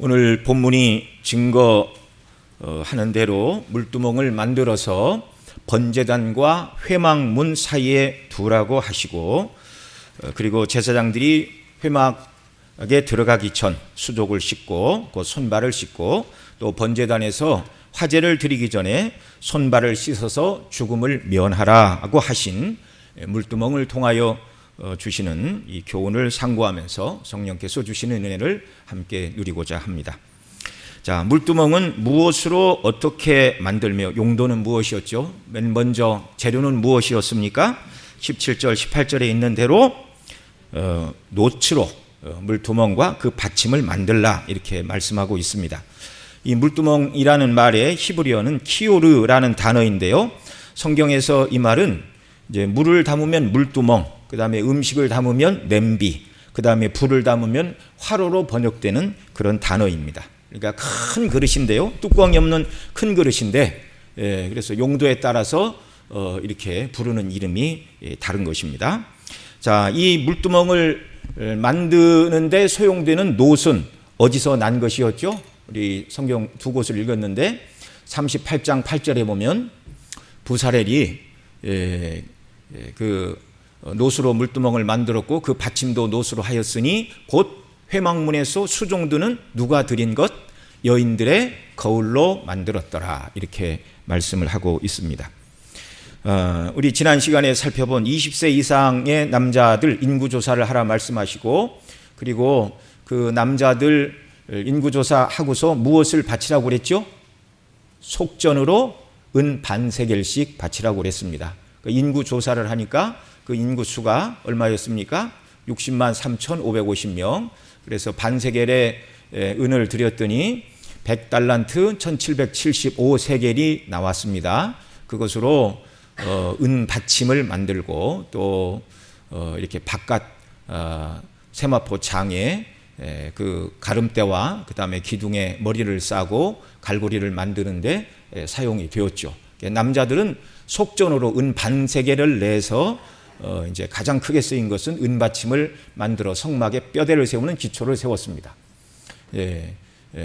오늘 본문이 증거하는 대로 물두멍을 만들어서 번제단과 회막문 사이에 두라고 하시고, 그리고 제사장들이 회막에 들어가기 전 수족을 씻고 그 손발을 씻고, 또 번제단에서 화제를 드리기 전에 손발을 씻어서 죽음을 면하라고 하신 물두멍을 통하여 주시는 이 교훈을 상고하면서 성령께서 주시는 은혜를 함께 누리고자 합니다. 자, 물두멍은 무엇으로 어떻게 만들며 용도는 무엇이었죠? 맨 먼저 재료는 무엇이었습니까? 17절 18절에 있는 대로 노츠로 물두멍과 그 받침을 만들라 이렇게 말씀하고 있습니다. 이 물두멍이라는 말의 히브리어는 키오르라는 단어인데요, 성경에서 이 말은 이제 물을 담으면 물두멍, 그 다음에 음식을 담으면 냄비, 그 다음에 불을 담으면 화로로 번역되는 그런 단어입니다. 그러니까 큰 그릇인데요, 뚜껑이 없는 큰 그릇인데, 그래서 용도에 따라서 이렇게 부르는 이름이 다른 것입니다. 자, 이 물두멍을 만드는데 소용되는 놋은 어디서 난 것이었죠? 우리 성경 두 곳을 읽었는데 38장 8절에 보면 부사렐이 그 놋으로 물두멍을 만들었고 그 받침도 놋으로 하였으니 곧 회막문에서 수종드는 누가 드린 것? 여인들의 거울로 만들었더라, 이렇게 말씀을 하고 있습니다. 우리 지난 시간에 살펴본 20세 이상의 남자들 인구조사를 하라 말씀하시고, 그리고 그 남자들 인구조사하고서 무엇을 바치라고 그랬죠? 속전으로 은 반세겔씩 바치라고 그랬습니다. 인구조사를 하니까 그 인구수가 얼마였습니까? 60만 3,550명. 그래서 반세겔의 은을 드렸더니 100달란트 1775세겔이 나왔습니다. 그것으로 은 받침을 만들고, 또 이렇게 바깥 세마포 장에 그 가름대와 그 다음에 기둥에 머리를 싸고 갈고리를 만드는데 사용이 되었죠. 남자들은 속전으로 은 반세겔을 내서 이제 가장 크게 쓰인 것은 은 받침을 만들어 성막에 뼈대를 세우는 기초를 세웠습니다.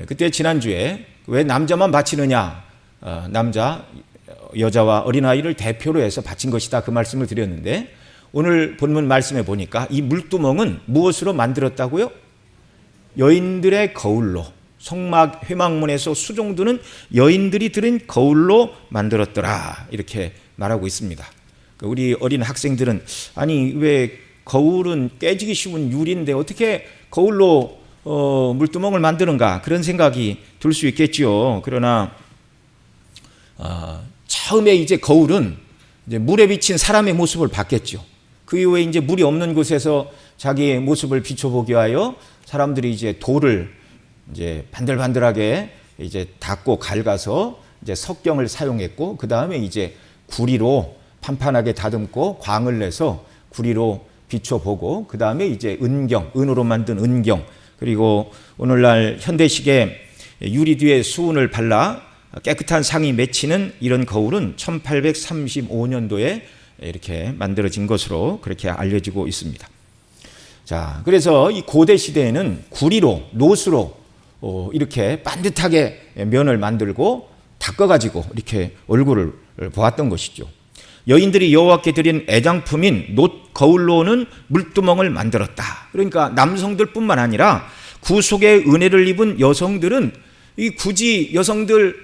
그때 지난주에 왜 남자만 바치느냐, 남자, 여자와 어린아이를 대표로 해서 바친 것이다, 그 말씀을 드렸는데, 오늘 본문 말씀에 보니까 이 물두멍은 무엇으로 만들었다고요? 여인들의 거울로, 성막 회막문에서 수종드는 여인들이 드린 거울로 만들었더라, 이렇게 말하고 있습니다. 우리 어린 학생들은 아니 왜 거울은 깨지기 쉬운 유리인데 어떻게 거울로 물두멍을 만드는가, 그런 생각이 들 수 있겠죠. 그러나 처음에 이제 거울은 이제 물에 비친 사람의 모습을 봤겠죠. 그 이후에 이제 물이 없는 곳에서 자기의 모습을 비춰보기 위하여 사람들이 이제 돌을 이제 반들반들하게 이제 닦고 갈가서 이제 석경을 사용했고, 그 다음에 이제 구리로 판판하게 다듬고 광을 내서 구리로 비춰보고, 그 다음에 이제 은경, 은으로 만든 은경, 그리고 오늘날 현대식의 유리 뒤에 수은을 발라 깨끗한 상이 맺히는 이런 거울은 1835년도에 이렇게 만들어진 것으로 그렇게 알려지고 있습니다. 자, 그래서 이 고대 시대에는 구리로, 놋으로 이렇게 반듯하게 면을 만들고 닦아가지고 이렇게 얼굴을 보았던 것이죠. 여인들이 여호와께 드린 애장품인 놋 거울로는 물두멍을 만들었다. 그러니까 남성들뿐만 아니라 구속의 은혜를 입은 여성들은 이 굳이 여성들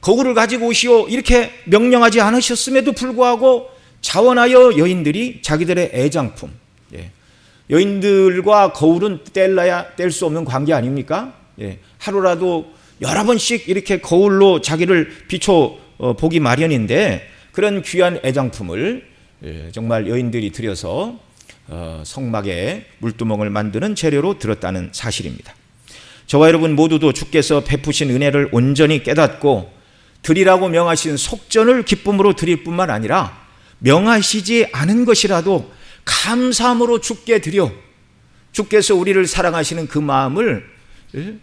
거울을 가지고 오시오 이렇게 명령하지 않으셨음에도 불구하고 자원하여 여인들이 자기들의 애장품, 여인들과 거울은 뗄 수 없는 관계 아닙니까? 하루라도 여러 번씩 이렇게 거울로 자기를 비춰보기 마련인데, 그런 귀한 애장품을 정말 여인들이 들여서 성막에 물두멍을 만드는 재료로 들었다는 사실입니다. 저와 여러분 모두도 주께서 베푸신 은혜를 온전히 깨닫고 드리라고 명하신 속전을 기쁨으로 드릴 뿐만 아니라 명하시지 않은 것이라도 감사함으로 주께 드려, 주께서 우리를 사랑하시는 그 마음을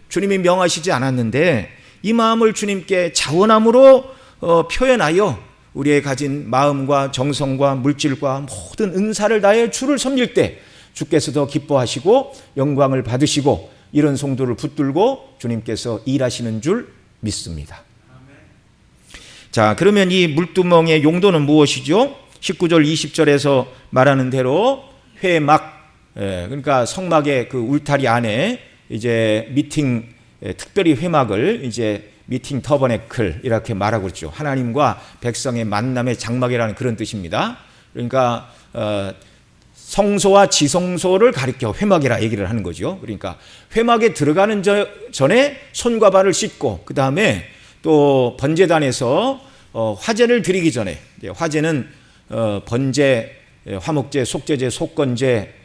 주님이 명하시지 않았는데 이 마음을 주님께 자원함으로 표현하여 우리의 가진 마음과 정성과 물질과 모든 은사를 다해 주를 섬길 때 주께서 더 기뻐하시고 영광을 받으시고 이런 성도를 붙들고 주님께서 일하시는 줄 믿습니다. 자, 그러면 이 물두멍의 용도는 무엇이죠? 19절 20절에서 말하는 대로 회막, 그러니까 성막의 그 울타리 안에 이제 미팅, 특별히 회막을 이제 미팅 터버네클 이렇게 말하고 있죠. 하나님과 백성의 만남의 장막이라는 그런 뜻입니다. 그러니까 성소와 지성소를 가리켜 회막이라 얘기를 하는 거죠. 그러니까 회막에 들어가는 전에 손과 발을 씻고 그 다음에 또 번제단에서 화제를 드리기 전에, 화제는 번제, 화목제, 속죄제, 속건제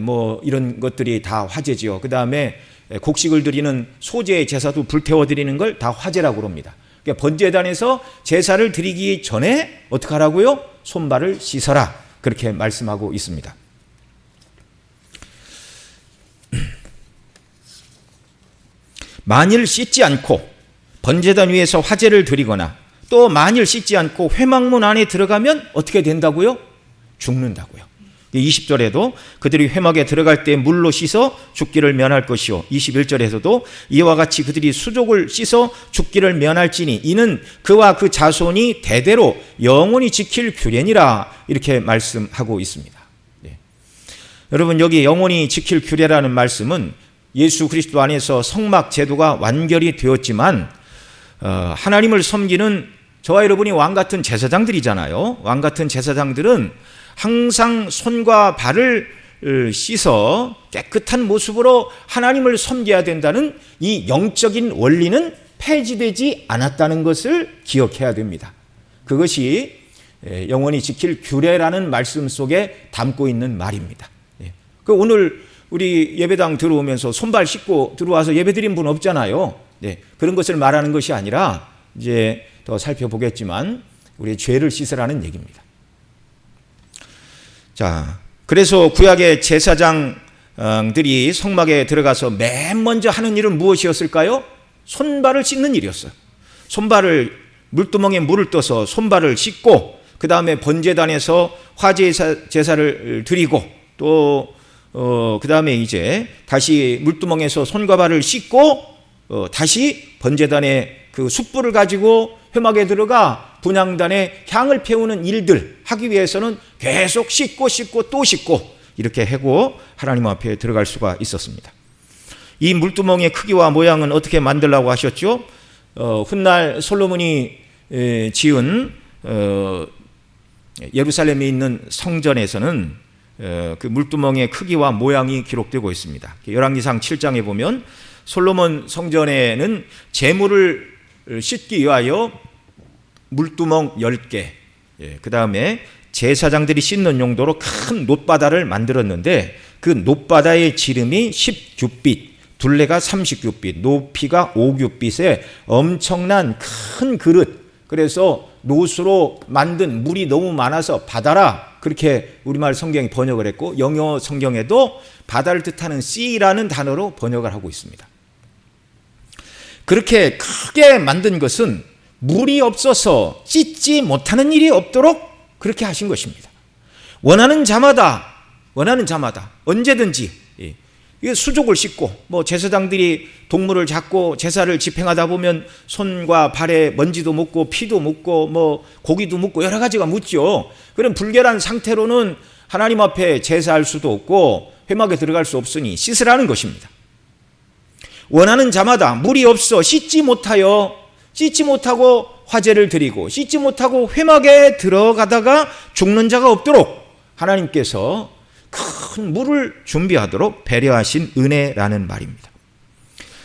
뭐 이런 것들이 다 화제지요. 그 다음에 곡식을 드리는 소제의 제사도 불태워 드리는 걸 다 화제라고 합니다. 그러니까 번제단에서 제사를 드리기 전에 어떻게 하라고요? 손발을 씻어라, 그렇게 말씀하고 있습니다. 만일 씻지 않고 번제단 위에서 화제를 드리거나 또 만일 씻지 않고 회막문 안에 들어가면 어떻게 된다고요? 죽는다고요. 20절에도 그들이 회막에 들어갈 때 물로 씻어 죽기를 면할 것이요, 21절에서도 이와 같이 그들이 수족을 씻어 죽기를 면할지니 이는 그와 그 자손이 대대로 영원히 지킬 규례니라, 이렇게 말씀하고 있습니다. 네. 여러분, 여기 영원히 지킬 규례라는 말씀은 예수 그리스도 안에서 성막 제도가 완결이 되었지만 하나님을 섬기는 저와 여러분이 왕같은 제사장들이잖아요. 왕같은 제사장들은 항상 손과 발을 씻어 깨끗한 모습으로 하나님을 섬겨야 된다는 이 영적인 원리는 폐지되지 않았다는 것을 기억해야 됩니다. 그것이 영원히 지킬 규례라는 말씀 속에 담고 있는 말입니다. 그 오늘 우리 예배당 들어오면서 손발 씻고 들어와서 예배드린 분 없잖아요. 그런 것을 말하는 것이 아니라 이제 더 살펴보겠지만 우리의 죄를 씻으라는 얘기입니다. 자, 그래서 구약의 제사장들이 성막에 들어가서 맨 먼저 하는 일은 무엇이었을까요? 손발을 씻는 일이었어요. 손발을 물두멍에 물을 떠서 손발을 씻고 그 다음에 번제단에서 화제 제사를 드리고 또 그 다음에 이제 다시 물두멍에서 손과 발을 씻고 다시 번제단에 그 숯불을 가지고 회막에 들어가 분향단에 향을 피우는 일들 하기 위해서는 계속 씻고 또 씻고 이렇게 하고 하나님 앞에 들어갈 수가 있었습니다. 이 물두멍의 크기와 모양은 어떻게 만들라고 하셨죠? 훗날 솔로몬이 지은 예루살렘에 있는 성전에서는 그 물두멍의 크기와 모양이 기록되고 있습니다. 열왕기상 7장에 보면 솔로몬 성전에는 제물을 씻기 위하여 물두멍 10개, 그 다음에 제사장들이 씻는 용도로 큰 놋바다를 만들었는데 그 놋바다의 지름이 10규빗, 둘레가 30규빗, 높이가 5규빗의 엄청난 큰 그릇, 그래서 놋으로 만든 물이 너무 많아서 바다라, 그렇게 우리말 성경이 번역을 했고 영어 성경에도 바다를 뜻하는 sea라는 단어로 번역을 하고 있습니다. 그렇게 크게 만든 것은 물이 없어서 씻지 못하는 일이 없도록 그렇게 하신 것입니다. 원하는 자마다 언제든지 수족을 씻고, 뭐 제사장들이 동물을 잡고 제사를 집행하다 보면 손과 발에 먼지도 묻고 피도 묻고 뭐 고기도 묻고 여러 가지가 묻죠. 그런 불결한 상태로는 하나님 앞에 제사할 수도 없고 회막에 들어갈 수 없으니 씻으라는 것입니다. 원하는 자마다 물이 없어 씻지 못하고 화제를 드리고 씻지 못하고 회막에 들어가다가 죽는 자가 없도록 하나님께서 큰 물을 준비하도록 배려하신 은혜라는 말입니다.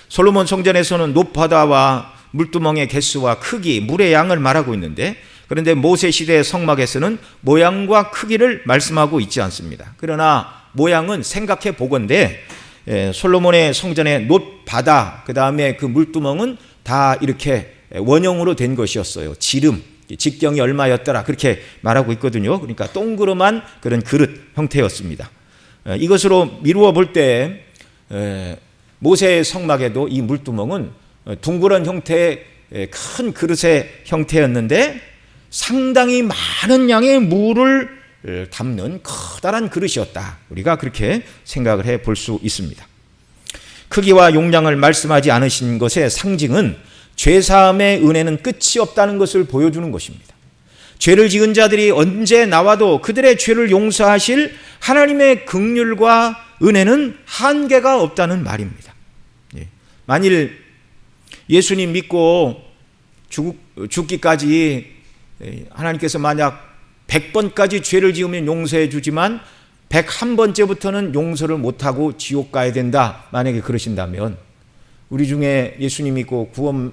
솔로몬 성전에서는 놋바다와 물두멍의 개수와 크기, 물의 양을 말하고 있는데, 그런데 모세 시대의 성막에서는 모양과 크기를 말씀하고 있지 않습니다. 그러나 모양은 생각해 보건대 솔로몬의 성전의 놋바다, 그 다음에 그 물두멍은 다 이렇게 원형으로 된 것이었어요. 지름, 직경이 얼마였더라, 그렇게 말하고 있거든요. 그러니까 동그란 그런 그릇 형태였습니다. 이것으로 미루어 볼 때 모세의 성막에도 이 물두멍은 둥그런 형태의 큰 그릇의 형태였는데 상당히 많은 양의 물을 담는 커다란 그릇이었다. 우리가 그렇게 생각을 해 볼 수 있습니다. 크기와 용량을 말씀하지 않으신 것의 상징은 죄사함의 은혜는 끝이 없다는 것을 보여주는 것입니다. 죄를 지은 자들이 언제 나와도 그들의 죄를 용서하실 하나님의 긍휼과 은혜는 한계가 없다는 말입니다. 만일 예수님 믿고 죽기까지 하나님께서 만약 100번까지 죄를 지으면 용서해 주지만 101번째부터는 용서를 못하고 지옥 가야 된다, 만약에 그러신다면 우리 중에 예수님 믿고 구원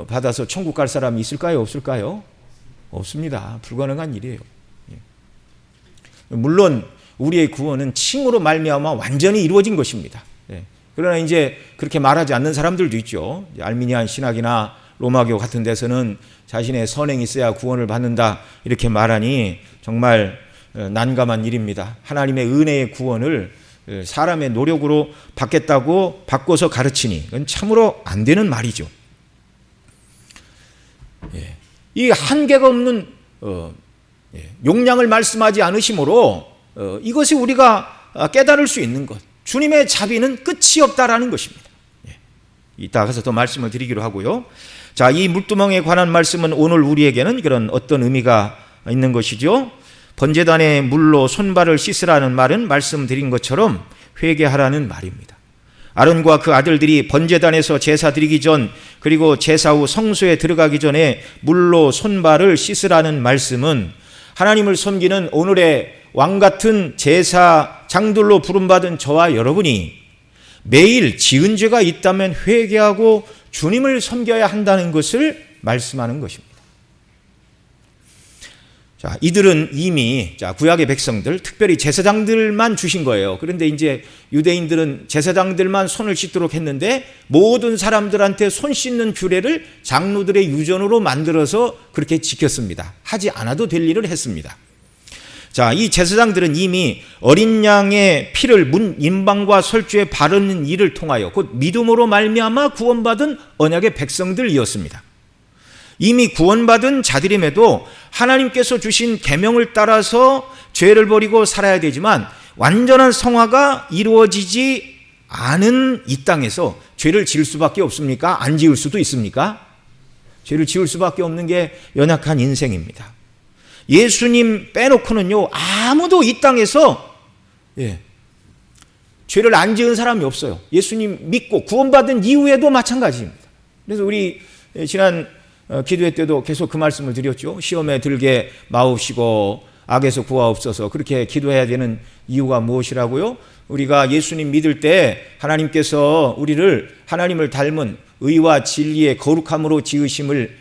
받아서 천국 갈 사람이 있을까요? 없을까요? 없습니다. 불가능한 일이에요. 물론 우리의 구원은 칭으로 말미암아 완전히 이루어진 것입니다. 그러나 이제 그렇게 말하지 않는 사람들도 있죠. 알미니안 신학이나 로마교 같은 데서는 자신의 선행이 있어야 구원을 받는다, 이렇게 말하니 정말 난감한 일입니다. 하나님의 은혜의 구원을 사람의 노력으로 받겠다고 바꿔서 가르치니 그건 참으로 안 되는 말이죠. 이 한계가 없는 용량을 말씀하지 않으심으로 이것이 우리가 깨달을 수 있는 것, 주님의 자비는 끝이 없다라는 것입니다. 이따 가서 더 말씀을 드리기로 하고요. 자, 이 물두멍에 관한 말씀은 오늘 우리에게는 그런 어떤 의미가 있는 것이죠. 번제단의 물로 손발을 씻으라는 말은 말씀드린 것처럼 회개하라는 말입니다. 아론과 그 아들들이 번제단에서 제사 드리기 전, 그리고 제사 후 성소에 들어가기 전에 물로 손발을 씻으라는 말씀은 하나님을 섬기는 오늘의 왕같은 제사장들로 부름받은 저와 여러분이 매일 지은 죄가 있다면 회개하고 주님을 섬겨야 한다는 것을 말씀하는 것입니다. 자, 이들은 이미 구약의 백성들, 특별히 제사장들만 주신 거예요. 그런데 이제 유대인들은 제사장들만 손을 씻도록 했는데 모든 사람들한테 손 씻는 규례를 장로들의 유전으로 만들어서 그렇게 지켰습니다. 하지 않아도 될 일을 했습니다. 자, 이 제사장들은 이미 어린 양의 피를 문 임방과 설주에 바르는 일을 통하여 곧 믿음으로 말미암아 구원받은 언약의 백성들이었습니다. 이미 구원받은 자들임에도 하나님께서 주신 계명을 따라서 죄를 버리고 살아야 되지만 완전한 성화가 이루어지지 않은 이 땅에서 죄를 지을 수밖에 없습니까? 안 지을 수도 있습니까? 죄를 지을 수밖에 없는 게 연약한 인생입니다. 예수님 빼놓고는요, 아무도 이 땅에서 죄를 안 지은 사람이 없어요. 예수님 믿고 구원받은 이후에도 마찬가지입니다. 그래서 우리 지난 기도회 때도 계속 그 말씀을 드렸죠. 시험에 들게 마옵시고 악에서 구하옵소서, 그렇게 기도해야 되는 이유가 무엇이라고요? 우리가 예수님 믿을 때 하나님께서 우리를 하나님을 닮은 의와 진리의 거룩함으로 지으심을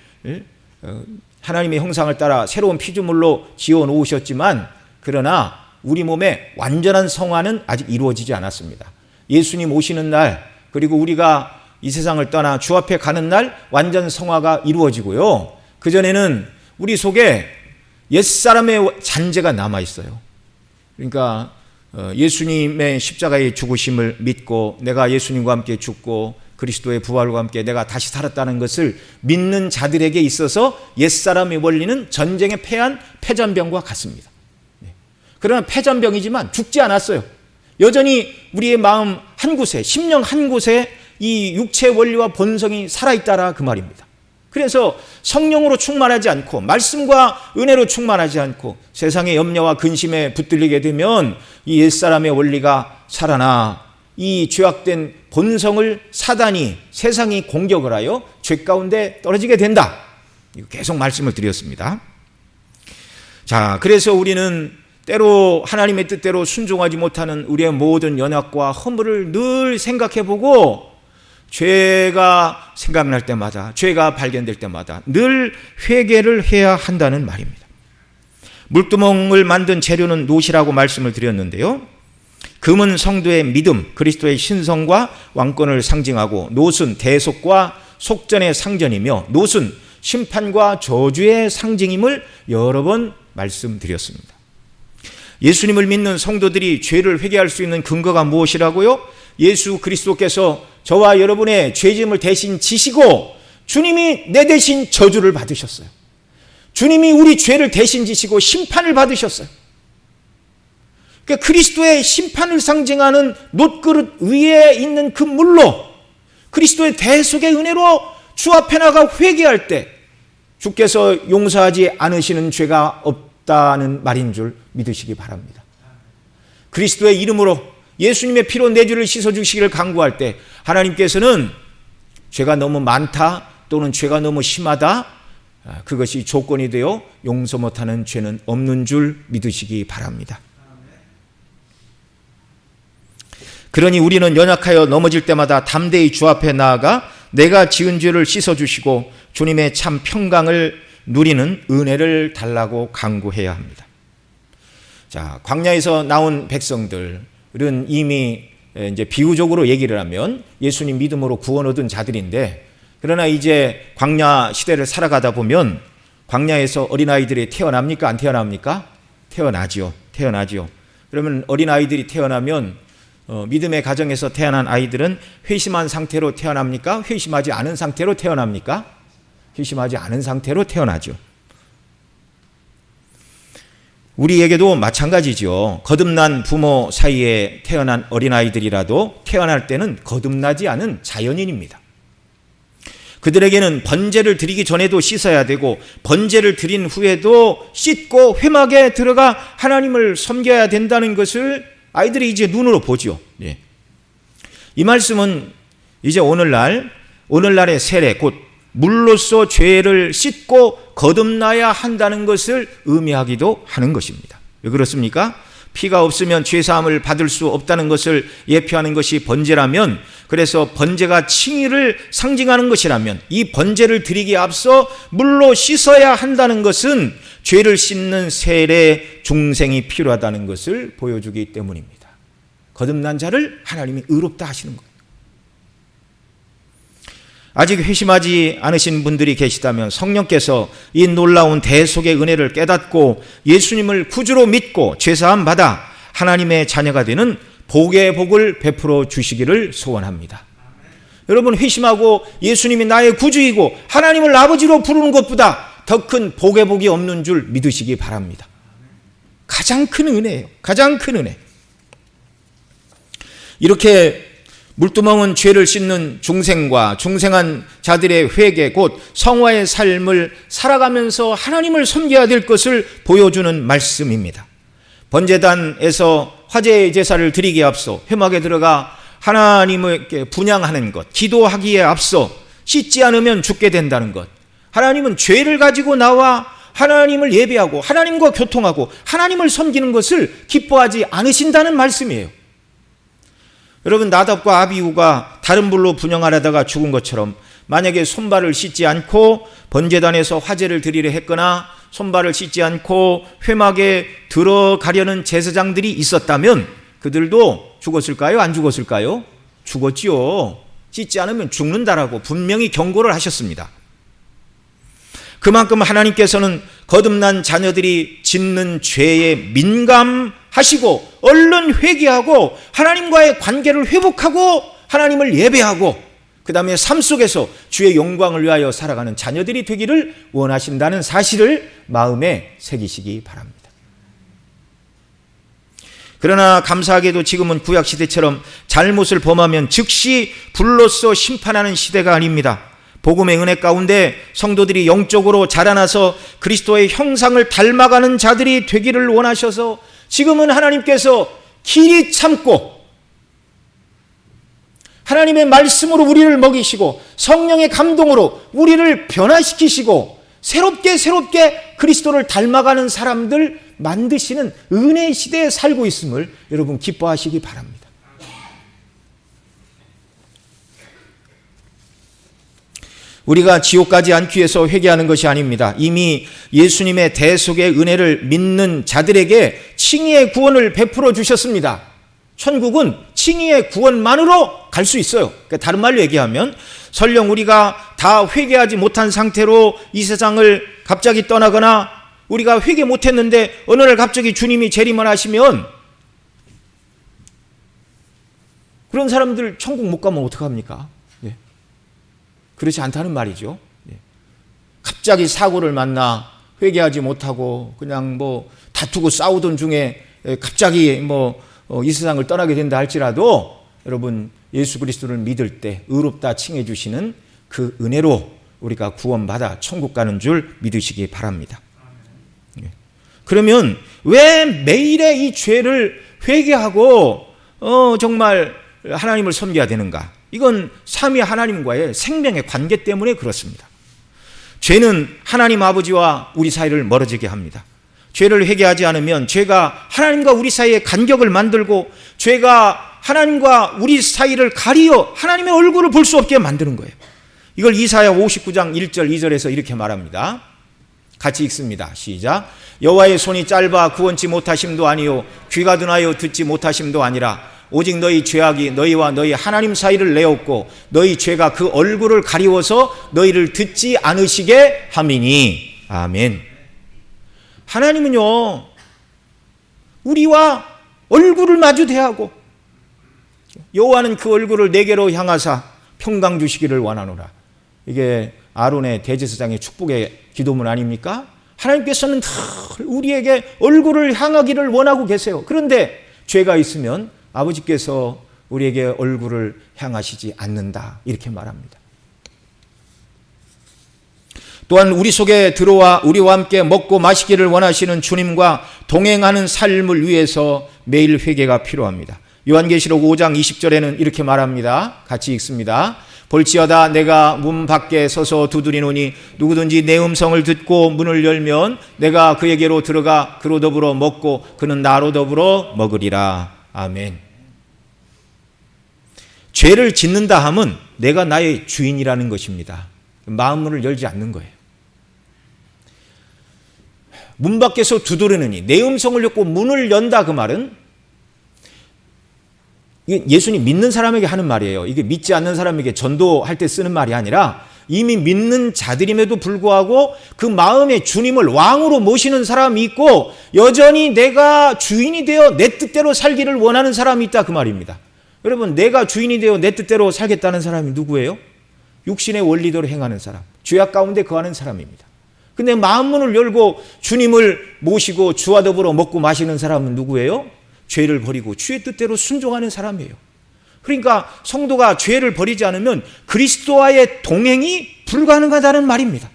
하나님의 형상을 따라 새로운 피조물로 지어 놓으셨지만, 그러나 우리 몸의 완전한 성화는 아직 이루어지지 않았습니다. 예수님 오시는 날, 그리고 우리가 이 세상을 떠나 주 앞에 가는 날 완전 성화가 이루어지고요. 그전에는 우리 속에 옛사람의 잔재가 남아있어요. 그러니까 예수님의 십자가의 죽으심을 믿고 내가 예수님과 함께 죽고 그리스도의 부활과 함께 내가 다시 살았다는 것을 믿는 자들에게 있어서 옛사람의 원리는 전쟁에 패한 패잔병과 같습니다. 그러나 패잔병이지만 죽지 않았어요. 여전히 우리의 마음 한 곳에, 심령 한 곳에 이 육체의 원리와 본성이 살아있다라 그 말입니다. 그래서 성령으로 충만하지 않고 말씀과 은혜로 충만하지 않고 세상의 염려와 근심에 붙들리게 되면 이 옛사람의 원리가 살아나 이 죄악된 본성을 사단이, 세상이 공격을 하여 죄 가운데 떨어지게 된다. 계속 말씀을 드렸습니다. 자, 그래서 우리는 때로 하나님의 뜻대로 순종하지 못하는 우리의 모든 연약과 허물을 늘 생각해보고 죄가 생각날 때마다, 죄가 발견될 때마다 늘 회개를 해야 한다는 말입니다. 물두멍을 만든 재료는 놋이라고 말씀을 드렸는데요. 금은 성도의 믿음, 그리스도의 신성과 왕권을 상징하고, 놋은 대속과 속전의 상전이며, 놋은 심판과 저주의 상징임을 여러 번 말씀드렸습니다. 예수님을 믿는 성도들이 죄를 회개할 수 있는 근거가 무엇이라고요? 예수 그리스도께서 저와 여러분의 죄짐을 대신 지시고 주님이 내 대신 저주를 받으셨어요. 주님이 우리 죄를 대신 지시고 심판을 받으셨어요. 그러니까 그리스도의 심판을 상징하는 놋그릇 위에 있는 그 물로 그리스도의 대속의 은혜로 주 앞에 나가 회개할 때 주께서 용서하지 않으시는 죄가 없다는 말인 줄 믿으시기 바랍니다. 그리스도의 이름으로 예수님의 피로 내 죄를 씻어주시기를 간구할 때 하나님께서는 죄가 너무 많다 또는 죄가 너무 심하다, 그것이 조건이 되어 용서 못하는 죄는 없는 줄 믿으시기 바랍니다. 그러니 우리는 연약하여 넘어질 때마다 담대히 주 앞에 나아가 내가 지은 죄를 씻어주시고 주님의 참 평강을 누리는 은혜를 달라고 간구해야 합니다. 자, 광야에서 나온 백성들은 이미 이제 비유적으로 얘기를 하면 예수님 믿음으로 구원 얻은 자들인데, 그러나 이제 광야 시대를 살아가다 보면 광야에서 어린아이들이 태어납니까? 안 태어납니까? 태어나지요. 그러면 어린아이들이 태어나면 믿음의 가정에서 태어난 아이들은 회심한 상태로 태어납니까? 회심하지 않은 상태로 태어납니까? 회심하지 않은 상태로 태어나죠. 우리에게도 마찬가지죠. 거듭난 부모 사이에 태어난 어린아이들이라도 태어날 때는 거듭나지 않은 자연인입니다. 그들에게는 번제를 드리기 전에도 씻어야 되고 번제를 드린 후에도 씻고 회막에 들어가 하나님을 섬겨야 된다는 것을 아이들이 이제 눈으로 보죠. 예. 이 말씀은 이제 오늘날의 세례, 곧 물로써 죄를 씻고 거듭나야 한다는 것을 의미하기도 하는 것입니다. 왜 그렇습니까? 피가 없으면 죄사함을 받을 수 없다는 것을 예표하는 것이 번제라면, 그래서 번제가 칭의를 상징하는 것이라면 이 번제를 드리기에 앞서 물로 씻어야 한다는 것은 죄를 씻는 세례 중생이 필요하다는 것을 보여주기 때문입니다. 거듭난 자를 하나님이 의롭다 하시는 거예요. 아직 회심하지 않으신 분들이 계시다면 성령께서 이 놀라운 대속의 은혜를 깨닫고 예수님을 구주로 믿고 죄사함 받아 하나님의 자녀가 되는 복의 복을 베풀어 주시기를 소원합니다. 여러분, 회심하고 예수님이 나의 구주이고 하나님을 아버지로 부르는 것보다 더 큰 복의 복이 없는 줄 믿으시기 바랍니다. 가장 큰 은혜예요. 가장 큰 은혜. 이렇게 물두멍은 죄를 씻는 중생과 중생한 자들의 회개, 곧 성화의 삶을 살아가면서 하나님을 섬겨야 될 것을 보여주는 말씀입니다. 번제단에서 화제의 제사를 드리기에 앞서 회막에 들어가 하나님을 분향하는 것, 기도하기에 앞서 씻지 않으면 죽게 된다는 것, 하나님은 죄를 가지고 나와 하나님을 예배하고 하나님과 교통하고 하나님을 섬기는 것을 기뻐하지 않으신다는 말씀이에요. 여러분, 나답과 아비후가 다른 불로 분향하려다가 죽은 것처럼 만약에 손발을 씻지 않고 번제단에서 화제를 드리려 했거나 손발을 씻지 않고 회막에 들어가려는 제사장들이 있었다면 그들도 죽었을까요? 안 죽었을까요? 죽었지요. 씻지 않으면 죽는다라고 분명히 경고를 하셨습니다. 그만큼 하나님께서는 거듭난 자녀들이 짓는 죄에 민감하시고 얼른 회개하고 하나님과의 관계를 회복하고 하나님을 예배하고 그 다음에 삶 속에서 주의 영광을 위하여 살아가는 자녀들이 되기를 원하신다는 사실을 마음에 새기시기 바랍니다. 그러나 감사하게도 지금은 구약시대처럼 잘못을 범하면 즉시 불로써 심판하는 시대가 아닙니다. 복음의 은혜 가운데 성도들이 영적으로 자라나서 그리스도의 형상을 닮아가는 자들이 되기를 원하셔서 지금은 하나님께서 길이 참고 하나님의 말씀으로 우리를 먹이시고 성령의 감동으로 우리를 변화시키시고 새롭게 그리스도를 닮아가는 사람들 만드시는 은혜의 시대에 살고 있음을 여러분 기뻐하시기 바랍니다. 우리가 지옥 가지 않기 위해서 회개하는 것이 아닙니다. 이미 예수님의 대속의 은혜를 믿는 자들에게 칭의의 구원을 베풀어 주셨습니다. 천국은 칭의의 구원만으로 갈 수 있어요. 그러니까 다른 말로 얘기하면 설령 우리가 다 회개하지 못한 상태로 이 세상을 갑자기 떠나거나 우리가 회개 못했는데 어느 날 갑자기 주님이 재림을 하시면 그런 사람들 천국 못 가면 어떡합니까? 그렇지 않다는 말이죠. 갑자기 사고를 만나 회개하지 못하고 그냥 다투고 싸우던 중에 갑자기 이 세상을 떠나게 된다 할지라도 여러분 예수 그리스도를 믿을 때 의롭다 칭해 주시는 그 은혜로 우리가 구원받아 천국 가는 줄 믿으시기 바랍니다. 그러면 왜 매일의 이 죄를 회개하고 정말 하나님을 섬겨야 되는가? 이건 삼위 하나님과의 생명의 관계 때문에 그렇습니다. 죄는 하나님 아버지와 우리 사이를 멀어지게 합니다. 죄를 회개하지 않으면 죄가 하나님과 우리 사이에 간격을 만들고 죄가 하나님과 우리 사이를 가리어 하나님의 얼굴을 볼 수 없게 만드는 거예요. 이걸 이사야 59장 1절 2절에서 이렇게 말합니다. 같이 읽습니다. 시작. 여호와의 손이 짧아 구원치 못하심도 아니요 귀가 둔하여 듣지 못하심도 아니라 오직 너희 죄악이 너희와 너희 하나님 사이를 내었고 너희 죄가 그 얼굴을 가리워서 너희를 듣지 않으시게 함이니. 아멘. 하나님은요 우리와 얼굴을 마주 대하고 여호와는 그 얼굴을 내게로 향하사 평강 주시기를 원하노라. 이게 아론의 대제사장의 축복의 기도문 아닙니까? 하나님께서는 늘 우리에게 얼굴을 향하기를 원하고 계세요. 그런데 죄가 있으면 아버지께서 우리에게 얼굴을 향하시지 않는다 이렇게 말합니다. 또한 우리 속에 들어와 우리와 함께 먹고 마시기를 원하시는 주님과 동행하는 삶을 위해서 매일 회개가 필요합니다. 요한계시록 5장 20절에는 이렇게 말합니다. 같이 읽습니다. 볼지어다 내가 문 밖에 서서 두드리노니 누구든지 내 음성을 듣고 문을 열면 내가 그에게로 들어가 그로 더불어 먹고 그는 나로 더불어 먹으리라. 아멘. 죄를 짓는다 함은 내가 나의 주인이라는 것입니다. 마음문을 열지 않는 거예요. 문 밖에서 두드리느니 내 음성을 듣고 문을 연다 그 말은 이게 예수님 믿는 사람에게 하는 말이에요. 이게 믿지 않는 사람에게 전도할 때 쓰는 말이 아니라 이미 믿는 자들임에도 불구하고 그 마음에 주님을 왕으로 모시는 사람이 있고 여전히 내가 주인이 되어 내 뜻대로 살기를 원하는 사람이 있다 그 말입니다. 여러분 내가 주인이 되어 내 뜻대로 살겠다는 사람이 누구예요? 육신의 원리대로 행하는 사람, 죄악 가운데 거하는 사람입니다. 근데 마음문을 열고 주님을 모시고 주와 더불어 먹고 마시는 사람은 누구예요? 죄를 버리고 주의 뜻대로 순종하는 사람이에요. 그러니까 성도가 죄를 버리지 않으면 그리스도와의 동행이 불가능하다는 말입니다.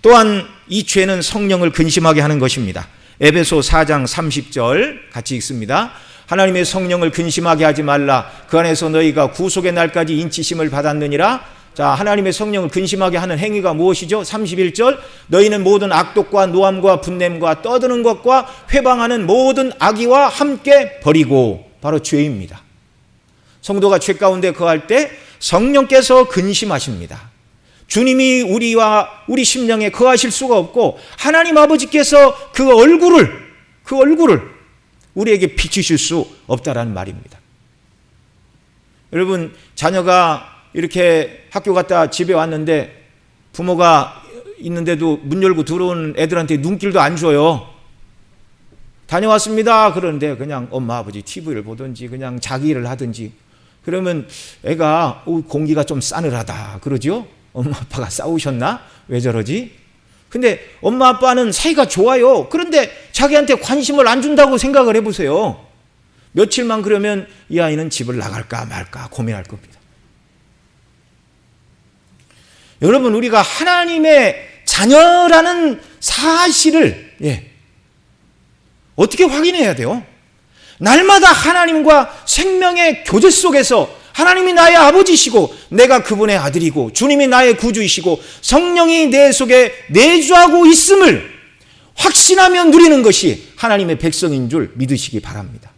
또한 이 죄는 성령을 근심하게 하는 것입니다. 에베소 4장 30절 같이 읽습니다. 하나님의 성령을 근심하게 하지 말라. 그 안에서 너희가 구속의 날까지 인치심을 받았느니라. 자, 하나님의 성령을 근심하게 하는 행위가 무엇이죠? 31절 너희는 모든 악독과 노함과 분냄과 떠드는 것과 회방하는 모든 악의와 함께 버리고. 바로 죄입니다. 성도가 죄 가운데 거할 때 성령께서 근심하십니다. 주님이 우리와 우리 심령에 거하실 수가 없고 하나님 아버지께서 그 얼굴을 우리에게 비추실 수 없다라는 말입니다. 여러분 자녀가 이렇게 학교 갔다 집에 왔는데 부모가 있는데도 문 열고 들어온 애들한테 눈길도 안 줘요. 다녀왔습니다. 그러는데 그냥 엄마 아버지 TV를 보든지 그냥 자기 일을 하든지 그러면 애가 공기가 좀 싸늘하다 그러죠. 엄마 아빠가 싸우셨나? 왜 저러지? 근데 엄마 아빠는 사이가 좋아요. 그런데 자기한테 관심을 안 준다고 생각을 해보세요. 며칠만 그러면 이 아이는 집을 나갈까 말까 고민할 겁니다. 여러분 우리가 하나님의 자녀라는 사실을 어떻게 확인해야 돼요? 날마다 하나님과 생명의 교제 속에서 하나님이 나의 아버지시고 내가 그분의 아들이고 주님이 나의 구주이시고 성령이 내 속에 내주하고 있음을 확신하며 누리는 것이 하나님의 백성인 줄 믿으시기 바랍니다.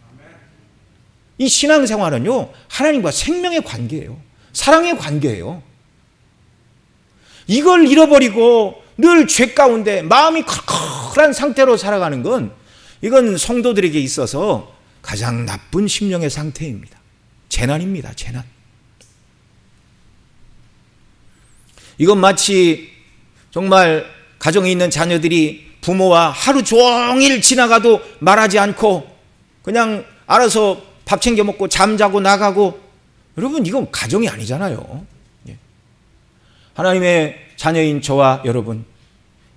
이 신앙생활은요 하나님과 생명의 관계예요. 사랑의 관계예요. 이걸 잃어버리고 늘 죄 가운데 마음이 컬컬한 상태로 살아가는 건 이건 성도들에게 있어서 가장 나쁜 심령의 상태입니다. 재난입니다. 재난. 이건 마치 정말 가정에 있는 자녀들이 부모와 하루 종일 지나가도 말하지 않고 그냥 알아서 밥 챙겨 먹고 잠자고 나가고 여러분 이건 가정이 아니잖아요. 하나님의 자녀인 저와 여러분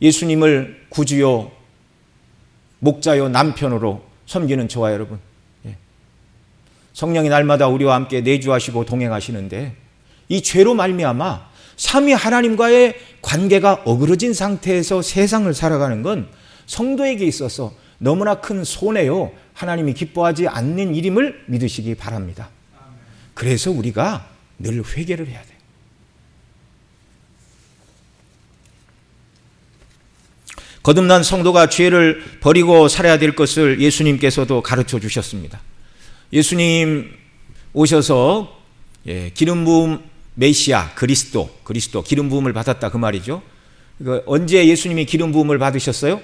예수님을 구주요 목자요 남편으로 섬기는 저와 여러분, 성령이 날마다 우리와 함께 내주하시고 동행하시는데 이 죄로 말미암아 삼위 하나님과의 관계가 어그러진 상태에서 세상을 살아가는 건 성도에게 있어서 너무나 큰 손해요, 하나님이 기뻐하지 않는 일임을 믿으시기 바랍니다. 그래서 우리가 늘 회개를 해야 돼요. 거듭난 성도가 죄를 버리고 살아야 될 것을 예수님께서도 가르쳐 주셨습니다. 예수님 오셔서 기름 부음 메시아 그리스도 기름 부음을 받았다 그 말이죠. 언제 예수님이 기름 부음을 받으셨어요?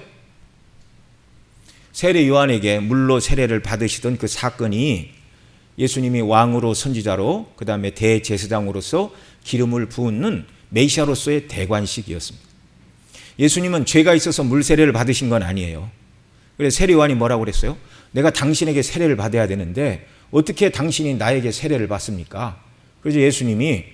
세례 요한에게 물로 세례를 받으시던 그 사건이 예수님이 왕으로 선지자로 그 다음에 대제사장으로서 기름을 부은 메시아로서의 대관식이었습니다. 예수님은 죄가 있어서 물 세례를 받으신 건 아니에요. 그래서 세례 요한이 뭐라고 그랬어요? 내가 당신에게 세례를 받아야 되는데 어떻게 당신이 나에게 세례를 받습니까? 그래서 예수님이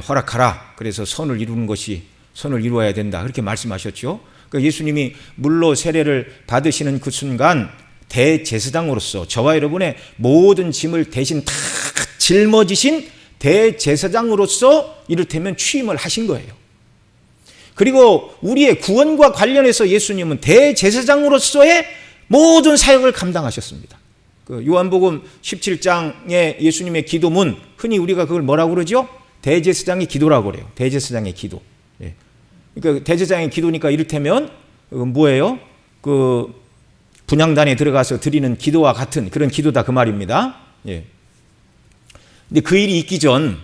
허락하라. 그래서 선을 이루어야 된다. 그렇게 말씀하셨죠. 그러니까 예수님이 물로 세례를 받으시는 그 순간 대제사장으로서 저와 여러분의 모든 짐을 대신 다 짊어지신 대제사장으로서 이를테면 취임을 하신 거예요. 그리고 우리의 구원과 관련해서 예수님은 대제사장으로서의 모든 사역을 감당하셨습니다. 그 요한복음 17장의 예수님의 기도문, 흔히 우리가 그걸 뭐라고 그러죠? 대제사장의 기도라고 그래요. 대제사장의 기도. 그러니까 대제사장의 기도니까 이를테면 뭐예요? 그 분향단에 들어가서 드리는 기도와 같은 그런 기도다 그 말입니다. 근데 그 일이 있기 전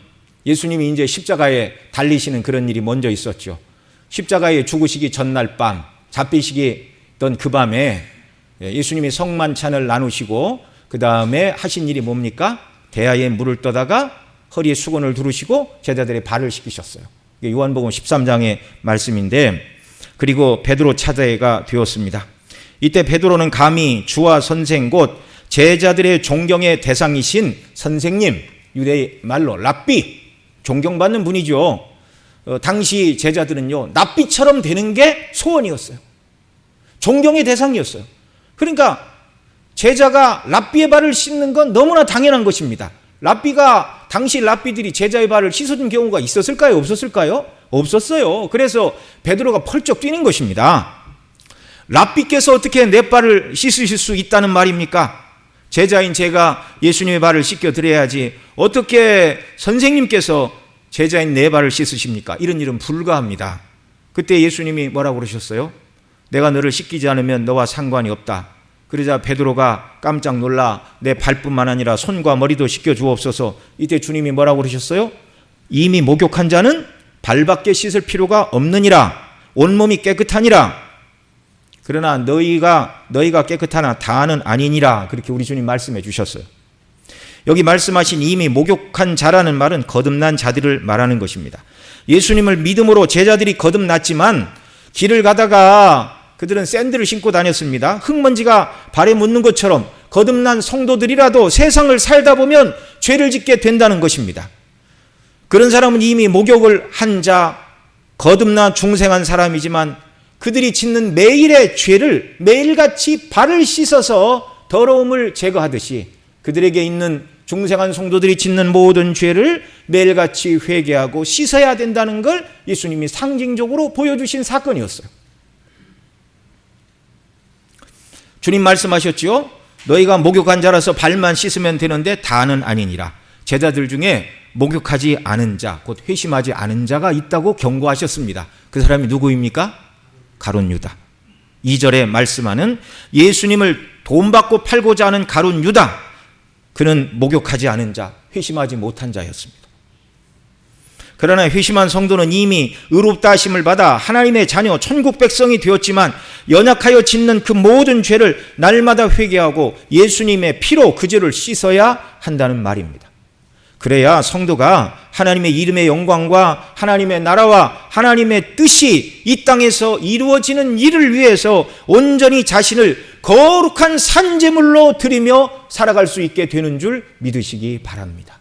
예수님이 이제 십자가에 달리시는 그런 일이 먼저 있었죠. 십자가에 죽으시기 전날 밤, 잡히시던 그 밤에 예수님이 성만찬을 나누시고 그 다음에 하신 일이 뭡니까? 대야에 물을 떠다가 허리에 수건을 두르시고 제자들의 발을 씻기셨어요. 이게 요한복음 13장의 말씀인데, 그리고 베드로 차례가 되었습니다. 이때 베드로는 감히 주와 선생 곧 제자들의 존경의 대상이신 선생님, 유대 말로 랍비, 존경받는 분이죠. 당시 제자들은요, 랍비처럼 되는 게 소원이었어요. 존경의 대상이었어요. 그러니까 제자가 랍비의 발을 씻는 건 너무나 당연한 것입니다. 랍비가, 당시 랍비들이 제자의 발을 씻어준 경우가 있었을까요? 없었을까요? 없었어요. 그래서 베드로가 펄쩍 뛰는 것입니다. 랍비께서 어떻게 내 발을 씻으실 수 있다는 말입니까? 제자인 제가 예수님의 발을 씻겨 드려야지 어떻게 선생님께서 제자인 내 발을 씻으십니까? 이런 일은 불가합니다. 그때 예수님이 뭐라고 그러셨어요? 내가 너를 씻기지 않으면 너와 상관이 없다. 그러자 베드로가 깜짝 놀라 내 발뿐만 아니라 손과 머리도 씻겨 주옵소서. 이때 주님이 뭐라고 그러셨어요? 이미 목욕한 자는 발밖에 씻을 필요가 없느니라. 온몸이 깨끗하니라. 그러나 너희가 깨끗하나 다는 아니니라. 그렇게 우리 주님 말씀해 주셨어요. 여기 말씀하신 이미 목욕한 자라는 말은 거듭난 자들을 말하는 것입니다. 예수님을 믿음으로 제자들이 거듭났지만 길을 가다가 그들은 샌들을 신고 다녔습니다. 흙먼지가 발에 묻는 것처럼 거듭난 성도들이라도 세상을 살다 보면 죄를 짓게 된다는 것입니다. 그런 사람은 이미 목욕을 한 자, 거듭나 중생한 사람이지만 그들이 짓는 매일의 죄를 매일같이 발을 씻어서 더러움을 제거하듯이 그들에게 있는 중생한 성도들이 짓는 모든 죄를 매일같이 회개하고 씻어야 된다는 걸 예수님이 상징적으로 보여주신 사건이었어요. 주님 말씀하셨죠? 너희가 목욕한 자라서 발만 씻으면 되는데 다는 아니니라. 제자들 중에 목욕하지 않은 자, 곧 회심하지 않은 자가 있다고 경고하셨습니다. 그 사람이 누구입니까? 가룟 유다. 2절에 말씀하는 예수님을 돈 받고 팔고자 하는 가룟 유다. 그는 목욕하지 않은 자, 회심하지 못한 자였습니다. 그러나 회심한 성도는 이미 의롭다 하심을 받아 하나님의 자녀 천국 백성이 되었지만 연약하여 짓는 그 모든 죄를 날마다 회개하고 예수님의 피로 그 죄를 씻어야 한다는 말입니다. 그래야 성도가 하나님의 이름의 영광과 하나님의 나라와 하나님의 뜻이 이 땅에서 이루어지는 일을 위해서 온전히 자신을 거룩한 산제물로 드리며 살아갈 수 있게 되는 줄 믿으시기 바랍니다.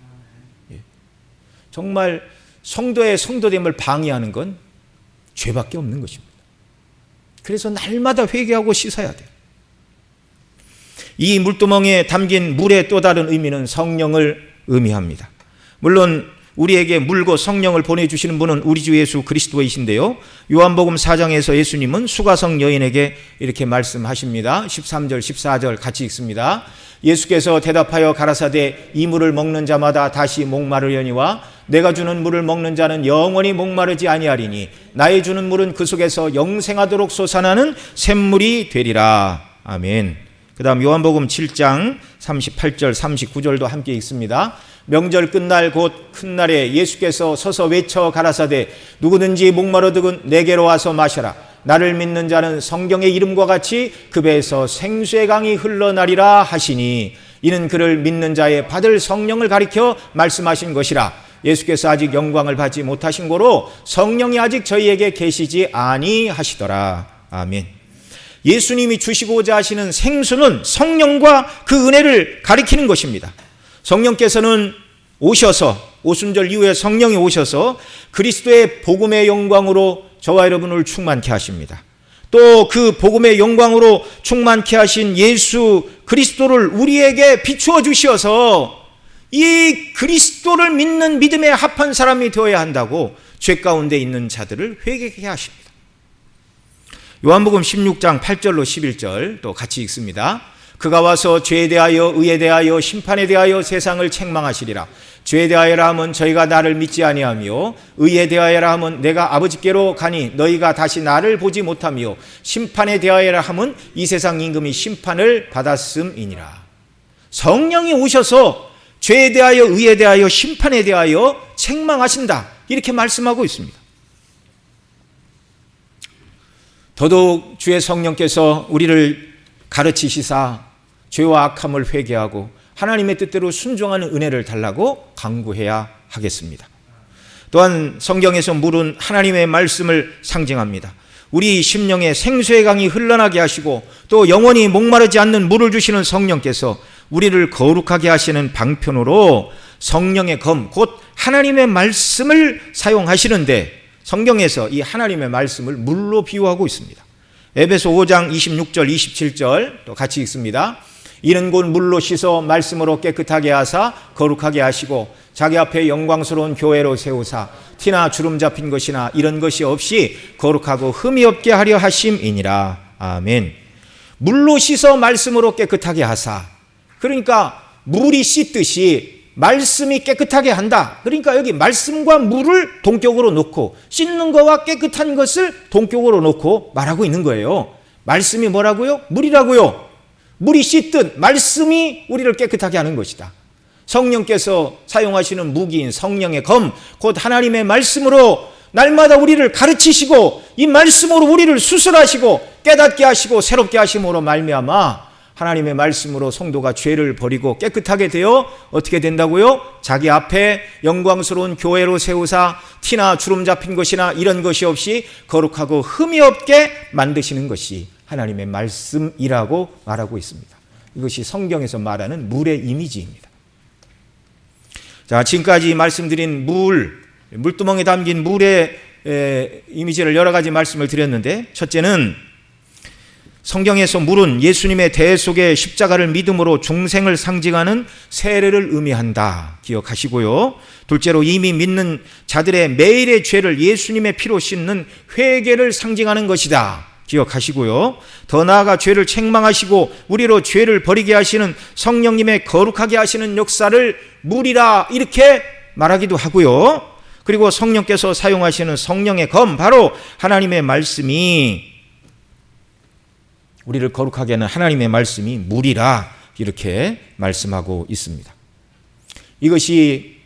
정말 성도의 성도됨을 방해하는 건 죄밖에 없는 것입니다. 그래서 날마다 회개하고 씻어야 돼요. 이 물두멍에 담긴 물의 또 다른 의미는 성령을 의미합니다. 물론 우리에게 물고 성령을 보내주시는 분은 우리 주 예수 그리스도이신데요, 요한복음 4장에서 예수님은 수가성 여인에게 이렇게 말씀하십니다. 13절 14절 같이 읽습니다. 예수께서 대답하여 가라사대 이 물을 먹는 자마다 다시 목마르려니와 내가 주는 물을 먹는 자는 영원히 목마르지 아니하리니 나의 주는 물은 그 속에서 영생하도록 솟아나는 샘물이 되리라. 아멘. 그 다음 요한복음 7장 38절 39절도 함께 읽습니다. 명절 끝날 곧 큰 날에 예수께서 서서 외쳐 가라사대 누구든지 목마르든 내게로 와서 마셔라. 나를 믿는 자는 성경의 이름과 같이 그 배에서 생수의 강이 흘러나리라 하시니 이는 그를 믿는 자의 받을 성령을 가리켜 말씀하신 것이라. 예수께서 아직 영광을 받지 못하신 고로 성령이 아직 저희에게 계시지 아니하시더라. 아멘. 예수님이 주시고자 하시는 생수는 성령과 그 은혜를 가리키는 것입니다. 성령께서는 오셔서 오순절 이후에 성령이 오셔서 그리스도의 복음의 영광으로 저와 여러분을 충만케 하십니다. 또 그 복음의 영광으로 충만케 하신 예수 그리스도를 우리에게 비추어 주셔서 이 그리스도를 믿는 믿음에 합한 사람이 되어야 한다고 죄 가운데 있는 자들을 회개케 하십니다. 요한복음 16장 8절로 11절 또 같이 읽습니다. 그가 와서 죄에 대하여 의에 대하여 심판에 대하여 세상을 책망하시리라. 죄에 대하여라 함은 저희가 나를 믿지 아니하며 의에 대하여라 함은 내가 아버지께로 가니 너희가 다시 나를 보지 못하며 심판에 대하여라 함은 이 세상 임금이 심판을 받았음이니라. 성령이 오셔서 죄에 대하여 의에 대하여 심판에 대하여 책망하신다, 이렇게 말씀하고 있습니다. 더더욱 주의 성령께서 우리를 가르치시사 죄와 악함을 회개하고 하나님의 뜻대로 순종하는 은혜를 달라고 간구해야 하겠습니다. 또한 성경에서 물은 하나님의 말씀을 상징합니다. 우리 심령에 생수의 강이 흘러나게 하시고 또 영원히 목마르지 않는 물을 주시는 성령께서 우리를 거룩하게 하시는 방편으로 성령의 검, 곧 하나님의 말씀을 사용하시는데 성경에서 이 하나님의 말씀을 물로 비유하고 있습니다. 에베소 5장 26절 27절 또 같이 읽습니다. 이는 곧 물로 씻어 말씀으로 깨끗하게 하사 거룩하게 하시고 자기 앞에 영광스러운 교회로 세우사 티나 주름 잡힌 것이나 이런 것이 없이 거룩하고 흠이 없게 하려 하심이니라. 아멘. 물로 씻어 말씀으로 깨끗하게 하사, 그러니까 물이 씻듯이 말씀이 깨끗하게 한다. 그러니까 여기 말씀과 물을 동격으로 놓고 씻는 것과 깨끗한 것을 동격으로 놓고 말하고 있는 거예요. 말씀이 뭐라고요? 물이라고요. 물이 씻듯 말씀이 우리를 깨끗하게 하는 것이다. 성령께서 사용하시는 무기인 성령의 검, 곧 하나님의 말씀으로 날마다 우리를 가르치시고 이 말씀으로 우리를 수술하시고 깨닫게 하시고 새롭게 하심으로 말미암아 하나님의 말씀으로 성도가 죄를 버리고 깨끗하게 되어 어떻게 된다고요? 자기 앞에 영광스러운 교회로 세우사 티나 주름 잡힌 것이나 이런 것이 없이 거룩하고 흠이 없게 만드시는 것이 하나님의 말씀이라고 말하고 있습니다. 이것이 성경에서 말하는 물의 이미지입니다. 자, 지금까지 말씀드린 물두멍에 담긴 물의 이미지를 여러 가지 말씀을 드렸는데, 첫째는 성경에서 물은 예수님의 대 속에 십자가를 믿음으로 중생을 상징하는 세례를 의미한다, 기억하시고요. 둘째로 이미 믿는 자들의 매일의 죄를 예수님의 피로 씻는 회개를 상징하는 것이다, 기억하시고요. 더 나아가 죄를 책망하시고 우리로 죄를 버리게 하시는 성령님의 거룩하게 하시는 역사를 물이라 이렇게 말하기도 하고요. 그리고 성령께서 사용하시는 성령의 검, 바로 하나님의 말씀이, 우리를 거룩하게 하는 하나님의 말씀이 물이라 이렇게 말씀하고 있습니다. 이것이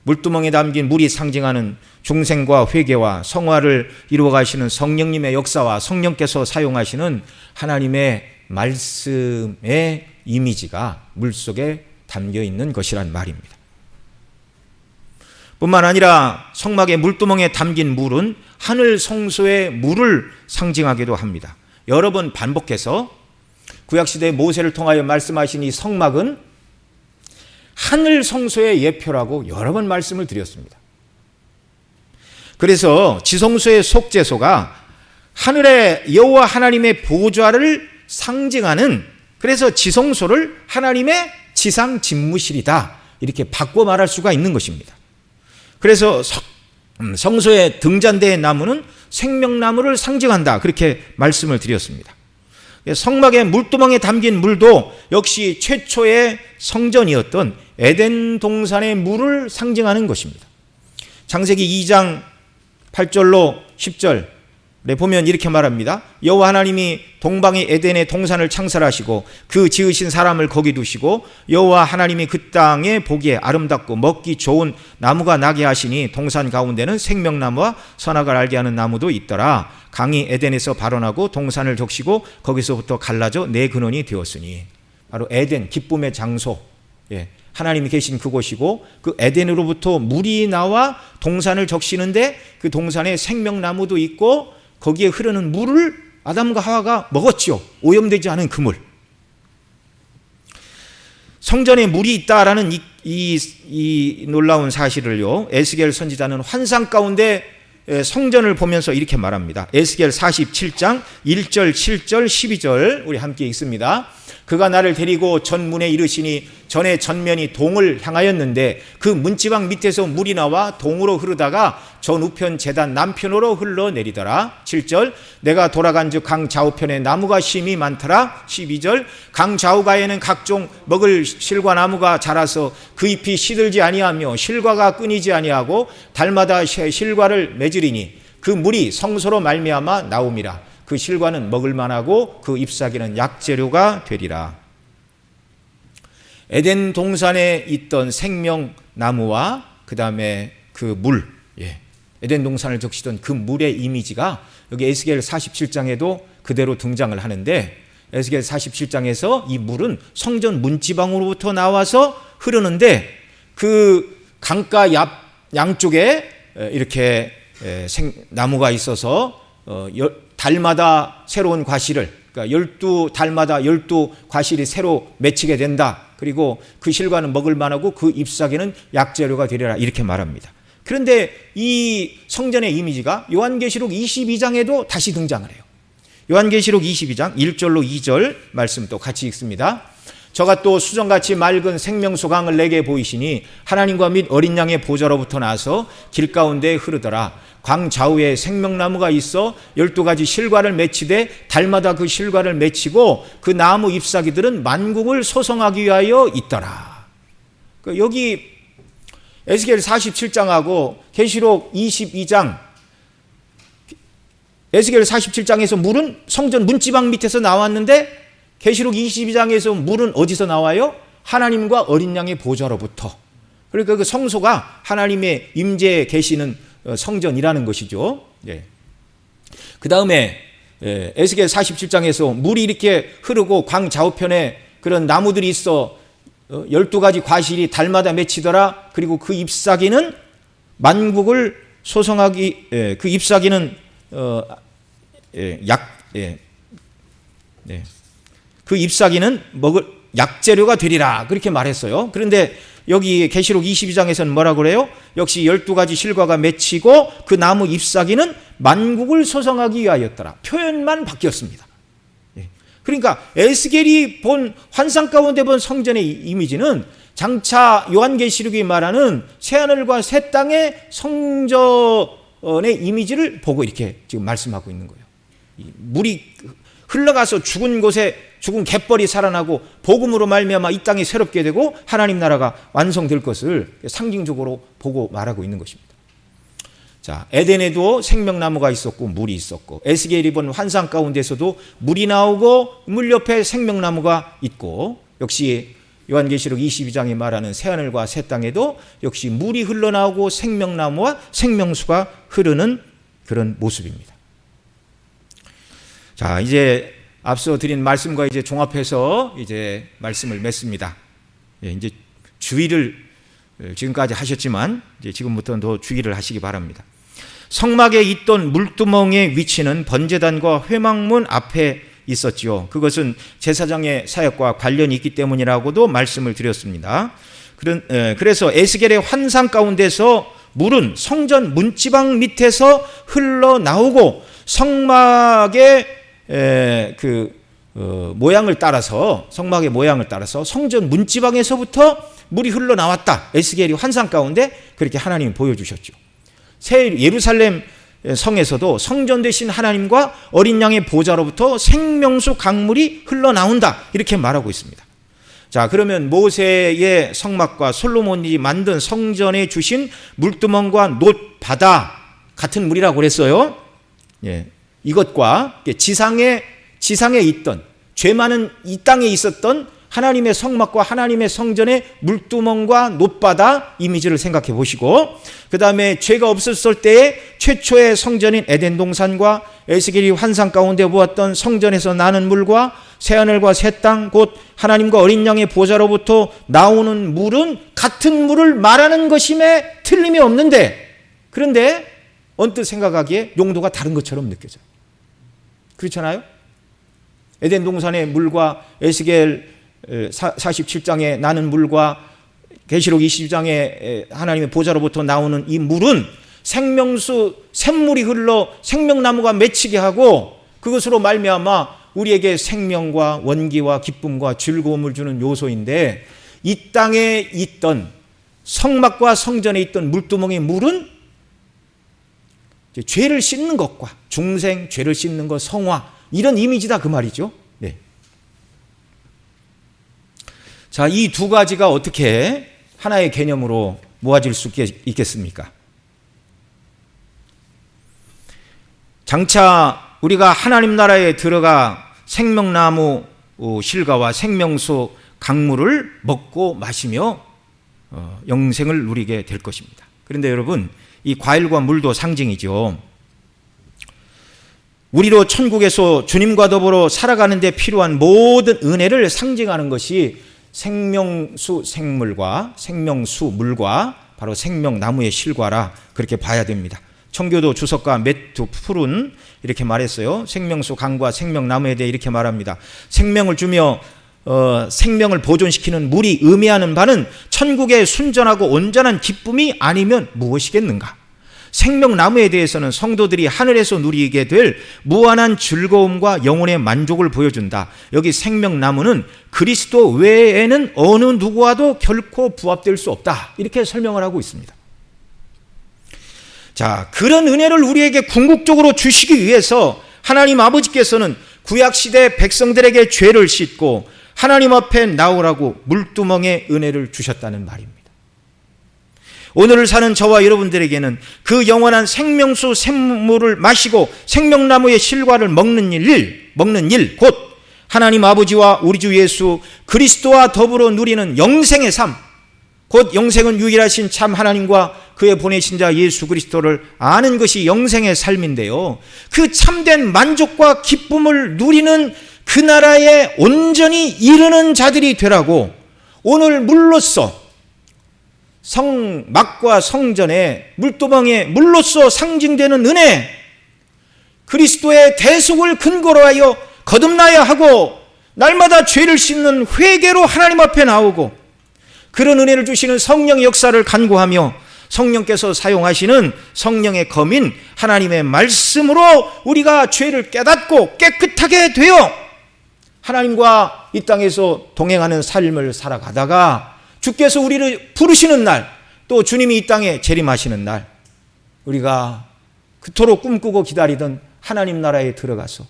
물두멍에 담긴 물이 상징하는 중생과 회개와 성화를 이루어 가시는 성령님의 역사와 성령께서 사용하시는 하나님의 말씀의 이미지가 물속에 담겨 있는 것이란 말입니다. 뿐만 아니라 성막의 물두멍에 담긴 물은 하늘 성소의 물을 상징하기도 합니다. 여러 번 반복해서 구약시대 모세를 통하여 말씀하신 이 성막은 하늘 성소의 예표라고 여러 번 말씀을 드렸습니다. 그래서 지성소의 속죄소가 하늘의 여호와 하나님의 보좌를 상징하는 그래서 지성소를 하나님의 지상 집무실이다, 이렇게 바꿔 말할 수가 있는 것입니다. 그래서 성소의 등잔대의 나무는 생명나무를 상징한다, 그렇게 말씀을 드렸습니다. 성막의 물두멍에 담긴 물도 역시 최초의 성전이었던 에덴 동산의 물을 상징하는 것입니다. 창세기 2장 8절로 10절에 보면 이렇게 말합니다. 여호와 하나님이 동방의 에덴의 동산을 창설하시고 그 지으신 사람을 거기 두시고 여호와 하나님이 그 땅에 보기에 아름답고 먹기 좋은 나무가 나게 하시니 동산 가운데는 생명나무와 선악을 알게 하는 나무도 있더라. 강이 에덴에서 발원하고 동산을 적시고 거기서부터 갈라져 네 근원이 되었으니, 바로 에덴, 기쁨의 장소, 하나님이 계신 그곳이고, 그 에덴으로부터 물이 나와 동산을 적시는데 그 동산에 생명나무도 있고 거기에 흐르는 물을 아담과 하와가 먹었죠. 오염되지 않은 그 물. 성전에 물이 있다라는 이 놀라운 사실을요, 에스겔 선지자는 환상 가운데 성전을 보면서 이렇게 말합니다. 에스겔 47장 1절, 7절, 12절 우리 함께 읽습니다. 그가 나를 데리고 전문에 이르시니 전에 전면이 동을 향하였는데 그 문지방 밑에서 물이 나와 동으로 흐르다가 전 우편 제단 남편으로 흘러내리더라. 7절 내가 돌아간즉 강 좌우편에 나무가 심이 많더라. 12절 강 좌우가에는 각종 먹을 실과 나무가 자라서 그 잎이 시들지 아니하며 실과가 끊이지 아니하고 달마다 실과를 맺으리니 그 물이 성소로 말미암아 나옴이라. 그 실과는 먹을 만하고 그 잎사귀는 약재료가 되리라. 에덴 동산에 있던 생명나무와 그 다음에 그 물, 에덴 동산을 적시던 그 물의 이미지가 여기 에스겔 47장에도 그대로 등장을 하는데, 에스겔 47장에서 이 물은 성전 문지방으로부터 나와서 흐르는데 그 강가 양쪽에 이렇게 나무가 있어서 달마다 새로운 과실을, 그러니까 12달마다 12과실이 새로 맺히게 된다. 그리고 그 실과는 먹을 만하고 그 잎사귀는 약재료가 되리라, 이렇게 말합니다. 그런데 이 성전의 이미지가 요한계시록 22장에도 다시 등장을 해요. 요한계시록 22장 1절로 2절 말씀 또 같이 읽습니다. 저가 또 수정같이 맑은 생명수 강을 내게 보이시니 하나님과 및 어린 양의 보좌로부터 나서 길 가운데 흐르더라. 강 좌우에 생명나무가 있어 12가지 실과를 맺히되 달마다 그 실과를 맺히고 그 나무 잎사귀들은 만국을 소성하기 위하여 있더라. 여기 에스겔 47장하고 계시록 22장, 에스겔 47장에서 물은 성전 문지방 밑에서 나왔는데 계시록 22장에서 물은 어디서 나와요? 하나님과 어린 양의 보좌로부터. 그러니까 그 성소가 하나님의 임재에 계시는 성전이라는 것이죠. 그 다음에 에스겔 47장에서 물이 이렇게 흐르고 강 좌우편에 그런 나무들이 있어 12가지 과실이 달마다 맺히더라. 그리고 그 잎사귀는 만국을 소성하기, 그 잎사귀는 그 잎사귀는 먹을 약재료가 되리라, 그렇게 말했어요. 그런데 여기 계시록 22장에서는 뭐라고 그래요? 역시 12가지 실과가 맺히고 그 나무 잎사귀는 만국을 소성하기 위하였더라. 표현만 바뀌었습니다. 그러니까 에스겔이 본 환상 가운데 본 성전의 이미지는 장차 요한계시록이 말하는 새하늘과 새 땅의 성전의 이미지를 보고 이렇게 지금 말씀하고 있는 거예요. 물이 흘러가서 죽은 곳에 죽은 갯벌이 살아나고 복음으로 말미암아 이 땅이 새롭게 되고 하나님 나라가 완성될 것을 상징적으로 보고 말하고 있는 것입니다. 자, 에덴에도 생명나무가 있었고 물이 있었고, 에스겔이 본 환상 가운데서도 물이 나오고 물 옆에 생명나무가 있고, 역시 요한계시록 22장에 말하는 새하늘과 새 땅에도 역시 물이 흘러나오고 생명나무와 생명수가 흐르는 그런 모습입니다. 자, 이제 앞서 드린 말씀과 이제 종합해서 이제 말씀을 맺습니다. 이제 주의를 지금까지 하셨지만 이제 지금부터는 더 주의를 하시기 바랍니다. 성막에 있던 물두멍의 위치는 번제단과 회막문 앞에 있었지요. 그것은 제사장의 사역과 관련이 있기 때문이라고도 말씀을 드렸습니다. 그래서 에스겔의 환상 가운데서 물은 성전 문지방 밑에서 흘러나오고 성막의 그 모양을 따라서, 성막의 모양을 따라서 성전 문지방에서부터 물이 흘러나왔다. 에스겔이 환상 가운데 그렇게 하나님이 보여주셨죠. 새 예루살렘 성에서도 성전 되신 하나님과 어린 양의 보좌로부터 생명수 강물이 흘러나온다, 이렇게 말하고 있습니다. 자, 그러면 모세의 성막과 솔로몬이 만든 성전에 주신 물두멍과 놋바다 같은 물이라고 그랬어요. 예, 이것과 지상에 있던, 죄 많은 이 땅에 있었던 하나님의 성막과 하나님의 성전의 물두멍과 놋바다 이미지를 생각해 보시고, 그 다음에 죄가 없었을 때의 최초의 성전인 에덴 동산과 에스겔이 환상 가운데 보았던 성전에서 나는 물과 새하늘과 새 땅, 곧 하나님과 어린 양의 보좌로부터 나오는 물은 같은 물을 말하는 것임에 틀림이 없는데, 그런데 언뜻 생각하기에 용도가 다른 것처럼 느껴져요. 그렇잖아요? 에덴 동산의 물과 에스겔 47장에 나는 물과 계시록 20장에 하나님의 보좌로부터 나오는 이 물은 생명수 샘물이 흘러 생명나무가 맺히게 하고, 그것으로 말미암아 우리에게 생명과 원기와 기쁨과 즐거움을 주는 요소인데, 이 땅에 있던 성막과 성전에 있던 물두멍의 물은 죄를 씻는 것과 중생, 죄를 씻는 것, 성화, 이런 이미지다, 그 말이죠. 네. 자, 이 두 가지가 어떻게 하나의 개념으로 모아질 수 있겠습니까? 장차 우리가 하나님 나라에 들어가 생명나무 실과와 생명수 강물을 먹고 마시며 영생을 누리게 될 것입니다. 그런데 여러분, 이 과일과 물도 상징이죠. 우리로 천국에서 주님과 더불어 살아가는 데 필요한 모든 은혜를 상징하는 것이 생명수 생물과 생명수 물과 바로 생명나무의 실과라, 그렇게 봐야 됩니다. 청교도 주석가 매튜 풀은 이렇게 말했어요. 생명수 강과 생명나무에 대해 이렇게 말합니다. 생명을 주며 생명을 보존시키는 물이 의미하는 바는 천국의 순전하고 온전한 기쁨이 아니면 무엇이겠는가? 생명나무에 대해서는 성도들이 하늘에서 누리게 될 무한한 즐거움과 영혼의 만족을 보여준다. 여기 생명나무는 그리스도 외에는 어느 누구와도 결코 부합될 수 없다, 이렇게 설명을 하고 있습니다. 자, 그런 은혜를 우리에게 궁극적으로 주시기 위해서 하나님 아버지께서는 구약시대 백성들에게 죄를 씻고 하나님 앞에 나오라고 물두멍의 은혜를 주셨다는 말입니다. 오늘을 사는 저와 여러분들에게는 그 영원한 생명수 샘물을 마시고 생명나무의 실과를 먹는 일, 곧 하나님 아버지와 우리 주 예수 그리스도와 더불어 누리는 영생의 삶, 곧 영생은 유일하신 참 하나님과 그의 보내신 자 예수 그리스도를 아는 것이 영생의 삶인데요, 그 참된 만족과 기쁨을 누리는 그 나라에 온전히 이르는 자들이 되라고 오늘 물로써 성막과 성전의 물도망의 물로써 상징되는 은혜, 그리스도의 대속을 근거로 하여 거듭나야 하고 날마다 죄를 씻는 회개로 하나님 앞에 나오고, 그런 은혜를 주시는 성령의 역사를 간구하며 성령께서 사용하시는 성령의 검인 하나님의 말씀으로 우리가 죄를 깨닫고 깨끗하게 되어 하나님과 이 땅에서 동행하는 삶을 살아가다가 주께서 우리를 부르시는 날, 또 주님이 이 땅에 재림하시는 날, 우리가 그토록 꿈꾸고 기다리던 하나님 나라에 들어가서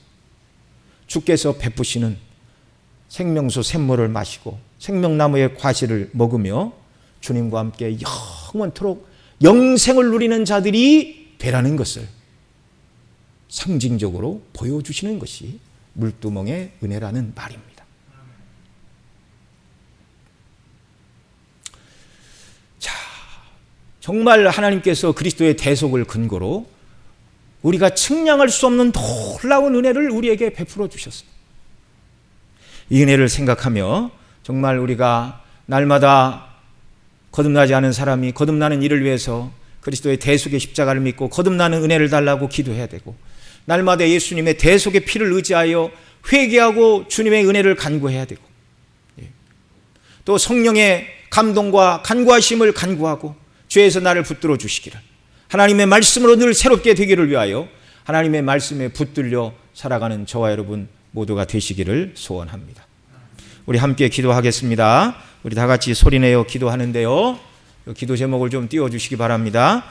주께서 베푸시는 생명수 샘물을 마시고 생명나무의 과실을 먹으며 주님과 함께 영원토록 영생을 누리는 자들이 되라는 것을 상징적으로 보여주시는 것이 물두멍의 은혜라는 말입니다. 자, 정말 하나님께서 그리스도의 대속을 근거로 우리가 측량할 수 없는 놀라운 은혜를 우리에게 베풀어 주셨습니다. 이 은혜를 생각하며 정말 우리가 날마다 거듭나지 않은 사람이 거듭나는 일을 위해서 그리스도의 대속의 십자가를 믿고 거듭나는 은혜를 달라고 기도해야 되고, 날마다 예수님의 대속의 피를 의지하여 회개하고 주님의 은혜를 간구해야 되고, 또 성령의 감동과 간구하심을 간구하고 죄에서 나를 붙들어 주시기를, 하나님의 말씀으로 늘 새롭게 되기를 위하여 하나님의 말씀에 붙들려 살아가는 저와 여러분 모두가 되시기를 소원합니다. 우리 함께 기도하겠습니다. 우리 다 같이 소리내어 기도하는데요. 기도 제목을 좀 띄워주시기 바랍니다.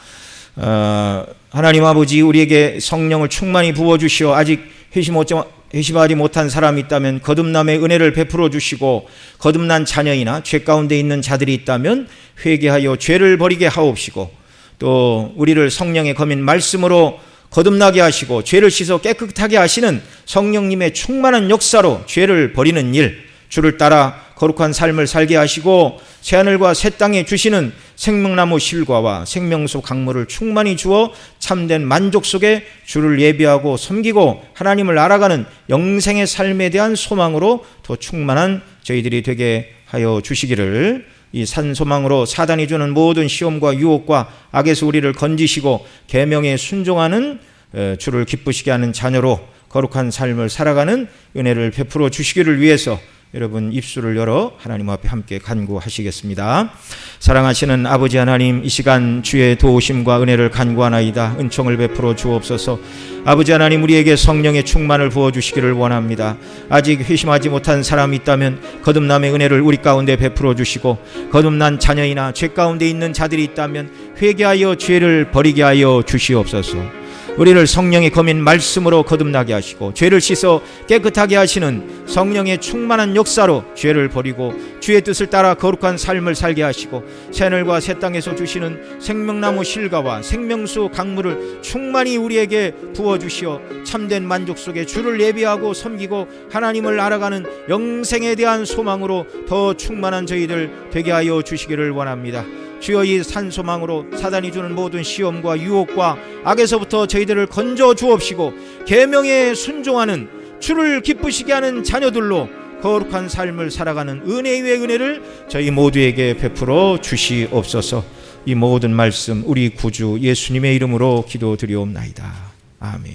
하나님 아버지, 우리에게 성령을 충만히 부어주시어 아직 회심하지 못한 사람이 있다면 거듭남의 은혜를 베풀어 주시고, 거듭난 자녀이나 죄 가운데 있는 자들이 있다면 회개하여 죄를 버리게 하옵시고, 또 우리를 성령의 검인 말씀으로 거듭나게 하시고 죄를 씻어 깨끗하게 하시는 성령님의 충만한 역사로 죄를 버리는 일, 주를 따라 거룩한 삶을 살게 하시고 새하늘과 새 땅에 주시는 생명나무 실과와 생명수 강물을 충만히 주어 참된 만족 속에 주를 예비하고 섬기고 하나님을 알아가는 영생의 삶에 대한 소망으로 더 충만한 저희들이 되게 하여 주시기를, 이 산소망으로 사단이 주는 모든 시험과 유혹과 악에서 우리를 건지시고 계명에 순종하는 주를 기쁘시게 하는 자녀로 거룩한 삶을 살아가는 은혜를 베풀어 주시기를 위해서 여러분 입술을 열어 하나님 앞에 함께 간구하시겠습니다. 사랑하시는 아버지 하나님, 이 시간 주의 도우심과 은혜를 간구하나이다. 은총을 베풀어 주옵소서. 아버지 하나님, 우리에게 성령의 충만을 부어주시기를 원합니다. 아직 회심하지 못한 사람이 있다면 거듭남의 은혜를 우리 가운데 베풀어 주시고, 거듭난 자녀이나 죄 가운데 있는 자들이 있다면 회개하여 죄를 버리게 하여 주시옵소서. 우리를 성령의 검인 말씀으로 거듭나게 하시고 죄를 씻어 깨끗하게 하시는 성령의 충만한 역사로 죄를 버리고 주의 뜻을 따라 거룩한 삶을 살게 하시고 새하늘과 새 땅에서 주시는 생명나무 실과와 생명수 강물을 충만히 우리에게 부어주시어 참된 만족 속에 주를 예비하고 섬기고 하나님을 알아가는 영생에 대한 소망으로 더 충만한 저희들 되게 하여 주시기를 원합니다. 주여, 이 산소망으로 사단이 주는 모든 시험과 유혹과 악에서부터 저희들을 건져 주옵시고 계명에 순종하는 주를 기쁘시게 하는 자녀들로 거룩한 삶을 살아가는 은혜 위의 은혜를 저희 모두에게 베풀어 주시옵소서. 이 모든 말씀 우리 구주 예수님의 이름으로 기도드리옵나이다. 아멘.